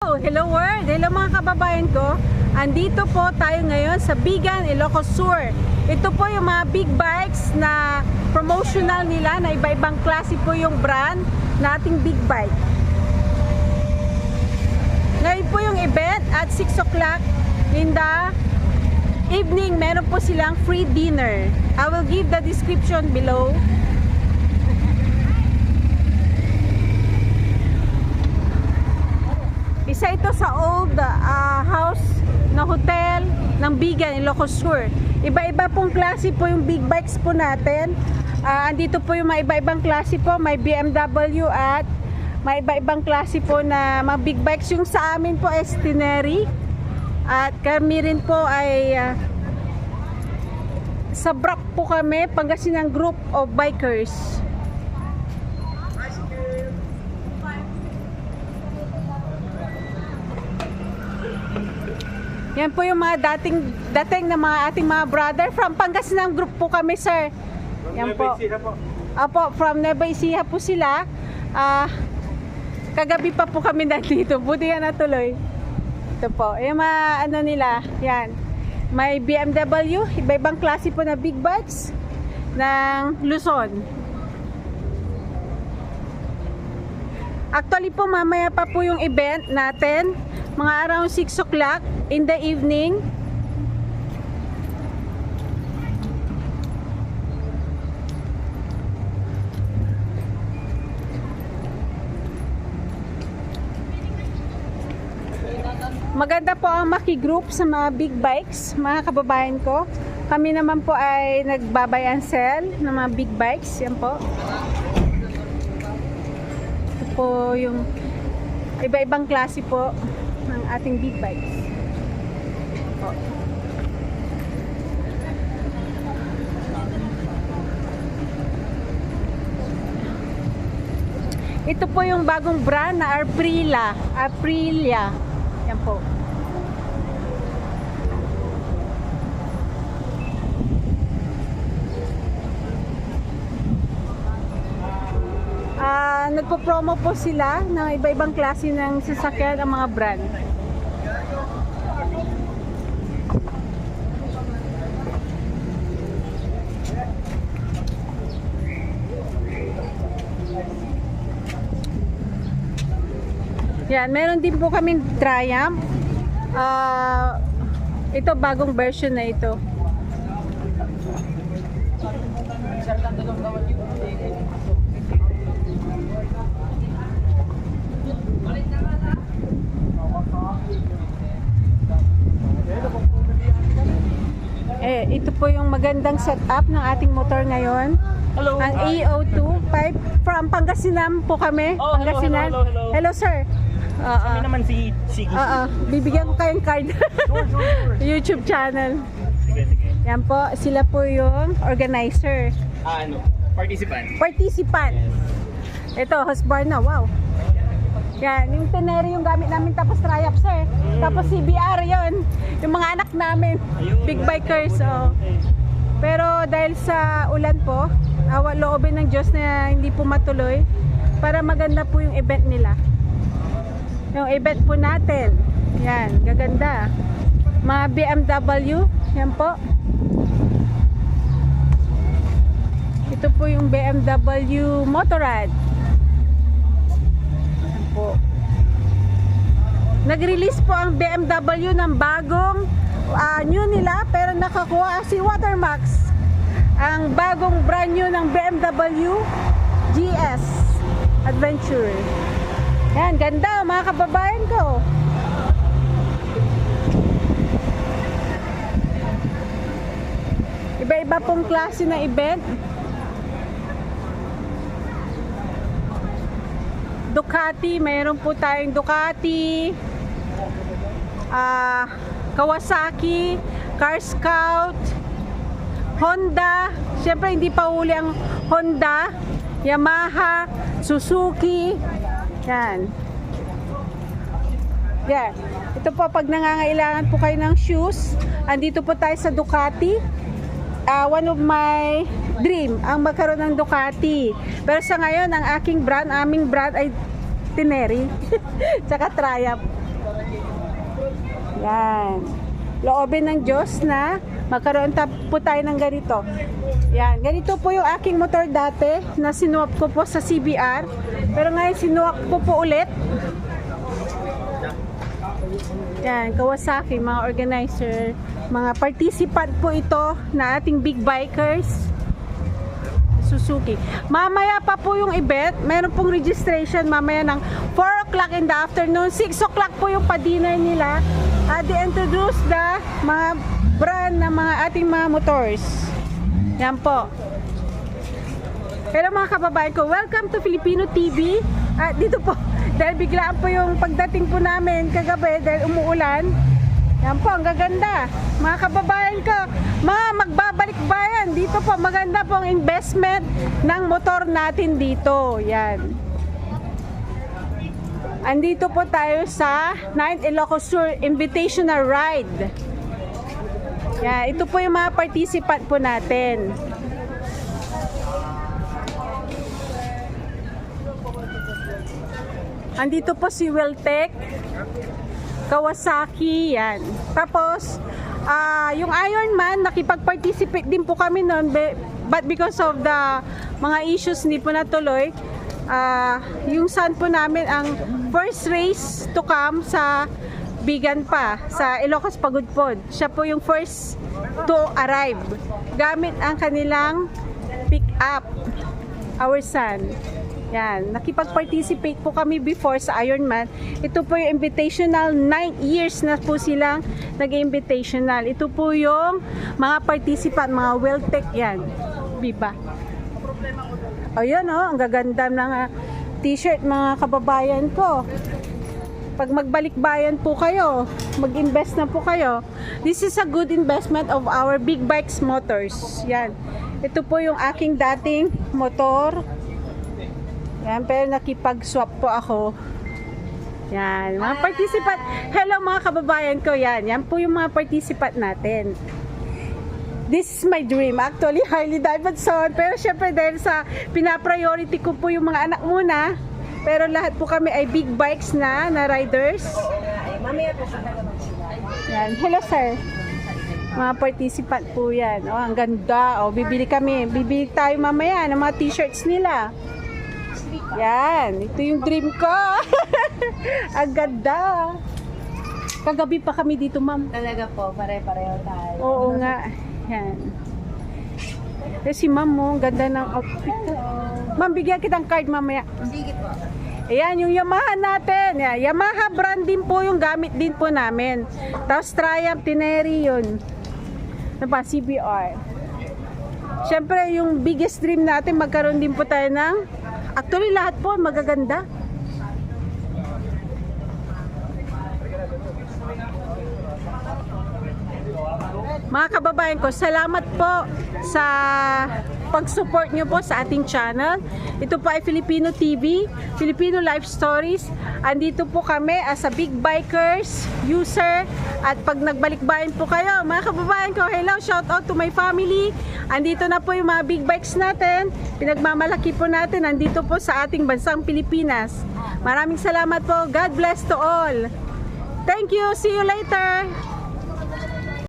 Hello world! Hello mga kababayan ko. Andito po tayo ngayon sa Bigan, Ilocos Sur. Ito po yung mga big bikes na promotional nila na iba-ibang klase po yung brand na ating big bike. Ngayon po yung event at 6 o'clock in the evening, meron po silang free dinner. I will give the description below. Isa ito sa old house na hotel ng Bigan, Ilocos Sur. Iba-iba pong klase po yung big bikes po natin. Andito po yung mga iba-ibang klase po. May BMW at may iba-ibang klase po na mga big bikes. Yung sa amin po ay Tenere. At kami rin po ay sa BRAC po kami, Pangasinan Group of Bikers. Yan po yung mga dating na mga ating mga brother from Pangasinan Group po kami, sir. Yan po. Apo, from Nueva Ecija po sila. Kagabi pa po kami nandito. Buti yan natuloy. Ito po. Yung mga ano nila, yan. May BMW, iba-ibang klase po na big bikes ng Luzon. Actually po, mamaya pa po yung event natin. Mga around 6 o'clock in the evening. Maganda po ang makigroup sa mga big bikes, mga kababayan ko. Kami naman po ay nagbabay and sell ng mga big bikes. Yan po. Ito po yung iba-ibang klase po ng ating big bikes. Po. Ito po yung bagong brand na Aprilia. Yan po. Nagpo-promo po sila ng iba-ibang klase ng sasakyan ang mga brand. Yan, meron din po kaming Triumph. Ito bagong version na ito. Ito po yung magandang setup ng ating motor ngayon. Hello. Ang AO2 pipe from Pangasinan po kami. Oh, Pangasinan. hello. Hello sir. Kami naman si Sige. Bibigyan ko kayong card. Sure. YouTube channel. Sige. Yan po, sila po yung organizer. Participant. Ito, Husqvarna. Wow. Yan, yung Tenere yung gamit namin, tapos Triumph, sir. Tapos CBR yon, yung mga anak namin. Big bikers. Pero dahil sa ulan po, awa loobin ng Diyos na hindi po matuloy, para maganda po yung event nila. Yung event po natin, yan, gaganda. Mga BMW, yan po. Ito po yung BMW Motorrad. Yan po. Nag-release po ang BMW ng bagong new nila, pero nakakuha si Watermax. Ang bagong brand new ng BMW GS Adventure. Yan, ganda mga kababayan ko. Iba-iba pong klase na event. Ducati, mayroon po tayong Ducati, Kawasaki, Car Scout, Honda. Siyempre hindi pa uli ang Honda, Yamaha, Suzuki. Yan. Yan. Ito po, pag nangangailangan po kayo ng shoes, andito po tayo sa Ducati. One of my dream ang magkaroon ng Ducati. Pero sa ngayon, ang aming brand ay Tenere. Tsaka Triumph. Yan. Loobin ng Diyos na magkaroon po tayo ng ganito. Yan. Ganito po yung aking motor dati na sinuwap ko po sa CBR. Pero ngayon sinuwap ko po ulit. Yan. Kawasaki, mga organizer, mga participant po ito na ating big bikers. Suzuki. Mamaya pa po yung event. Meron pong registration mamaya ng 4 o'clock in the afternoon. 6 o'clock po yung pa-dinner nila. They introduce the mga brand ng mga ating mga motors. Yan po. Hello mga kababayan ko. Welcome to Filipino TV. Dito po. Dahil biglaan po yung pagdating po namin kagabi dahil umuulan. Yan po, ang gaganda. Mga kababayan ko, mga magbabalik bayan. Dito po, maganda pong investment ng motor natin dito. Yan. Andito po tayo sa 9th Ilocos Sur Invitational Ride. Yan, ito po yung mga participant po natin. Andito po si Weltec, Kawasaki, yan. Tapos, yung Ironman, nakipag-participate din po kami noon, but because of the mga issues hindi po natuloy, yung son po namin ang first race to come sa Bigan pa, sa Ilocos Pagudpod. Siya po yung first to arrive gamit ang kanilang pick-up, our son. Yan, nakipag-participate po kami before sa Ironman. Ito po yung invitational, 9 years na po silang nag-invitational. Ito po yung mga participant, mga Weltec yan. Biba. O yun o, ang gaganda ng t-shirt mga kababayan ko. Pag magbalik bayan po kayo, mag-invest na po kayo. This is a good investment of our Big Bikes Motors. Yan. Ito po yung aking dating motor. Yan, pero nakipag-swap po ako. Yan, mga participant. Hello mga kababayan ko, yan. Yan po yung mga participant natin. This is my dream. Actually, Harley Davidson. Pero syempre dahil sa pinapriority ko po yung mga anak muna. Pero lahat po kami ay big bikes na riders. Yan, hello sir. Mga participant po yan. Oh, ang ganda. Oh, bibili kami. Bibili tayo mamaya ng mga t-shirts nila. Yan, ito yung dream ko. Ang ganda. Kagabi pa kami dito, ma'am. Talaga po, pare-pareho tayo. Oo nga. Yan. Si ma'am mo, ganda ng outfit. Ma'am, bigyan kitang card mamaya. Sige po. Ayan, yung Yamaha natin. Yan. Yamaha brand din po yung gamit din po namin. Tapos Triumph, Teneri yun. Ano pa, CBR. Siyempre, yung biggest dream natin, magkaroon din po tayo ng, actually lahat po magaganda. Mga kababayan ko, salamat po sa pag-support nyo po sa ating channel. Ito po ay Filipino TV, Filipino Life Stories. Andito po kami as a big bikers, user. At pag nagbalik-bayan po kayo, mga kababayan ko, hello, shout out to my family. Andito na po yung mga big bikes natin. Pinagmamalaki po natin. Andito po sa ating bansang Pilipinas. Maraming salamat po. God bless to all. Thank you. See you later.